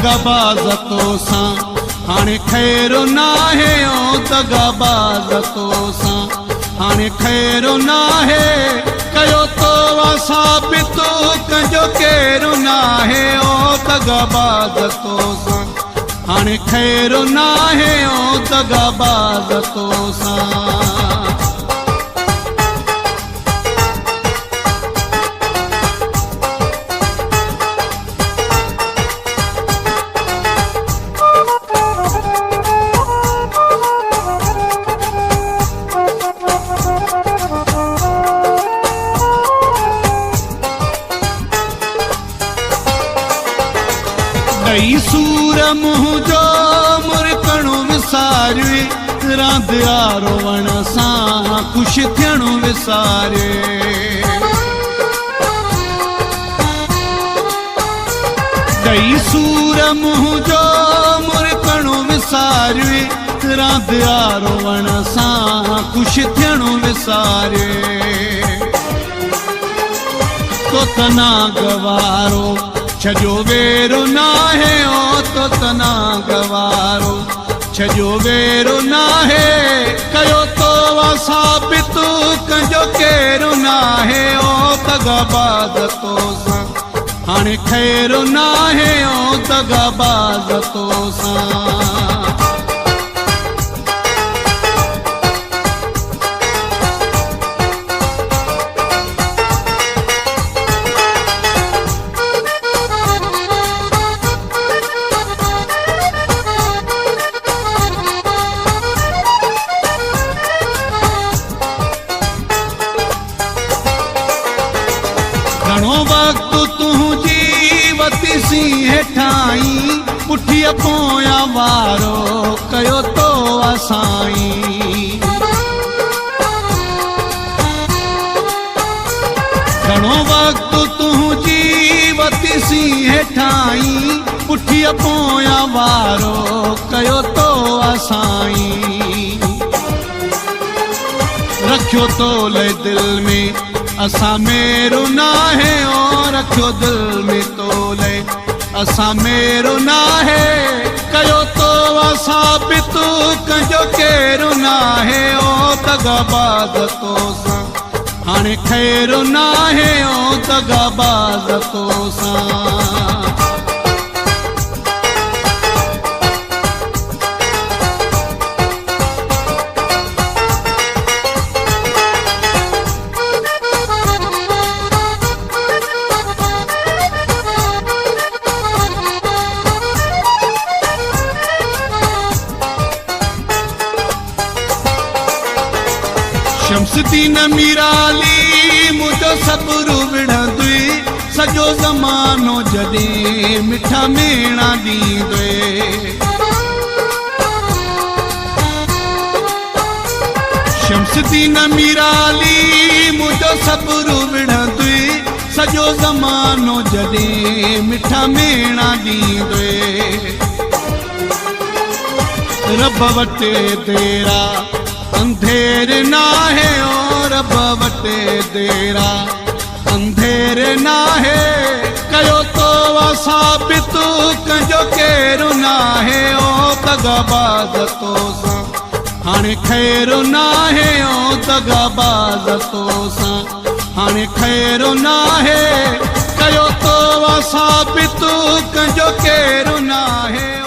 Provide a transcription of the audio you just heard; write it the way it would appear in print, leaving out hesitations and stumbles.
दगाबाज़ तोसां हाणे खैर नाहे ओ दगाबाज़ तोसां हाणे खैर नाहे कयो तो साबित कंहिंजो केरु नाहे ओ दगाबाज़ तोसां हाणे खैर नाहे ओ दगाबाज़ तोसां कई सूर मुंहुं जो मुरकणो विसारे रांदि रोवण सां ख़ुशि थियणो विसारे कई सूर मुंहुं जो मुरकणो विसारे रांदि रोवण सां ख़ुशि थियणो विसारे तो तना गवारो छजो वेरो नाहे ओ तो तना गवारो छजो वेरो नाहे कयो तो साबित कंहिंजो केरु नाहे ओ दगाबाज़ तोसां हाणे खैर नाहे ओ दगाबाज़ तोसां घणो वक़्तु तुंहिंजी वतीसी हेठाई पुठीअ पोयां वारो कयो तो असाई घणो वक़्तु तुंहिंजी वतीसी हेठाई पुठीअ पोयां वारो कयो तो असाई रखियो तो ले दिल में असां मेरो नाहे ओ रखियो दिल में तोले असां मेरो नाहे कयो तो साबित कंहिंजो केरु नाहे ओ दगाबाज़ तोसां हाणे खैर नाहे ओ दगाबाज़ तोसां शमसुद्दीन मीराली मुंहिंजो सबुरु विढ़ंदुई सॼो ज़मानो जॾहिं मिठा मेणा ॾींदुई शमसुद्दीन मीराली मुंहिंजो सबुरु विढ़ंदुई सॼो ज़मानो जॾहिं मिठा मेणा ॾींदुई रब वटि तेरा अंधेर नाहे ओ रब वटे देरा अंधेर नाहे कयो तो साबित कंहिंजो केरु नाहे ओ दगाबाज़ तोसां हाणे खैर नाहे ओ दगाबाज़ तोसां हाणे खैर नाहे कयो तो साबित कंहिंजो केरु नाहे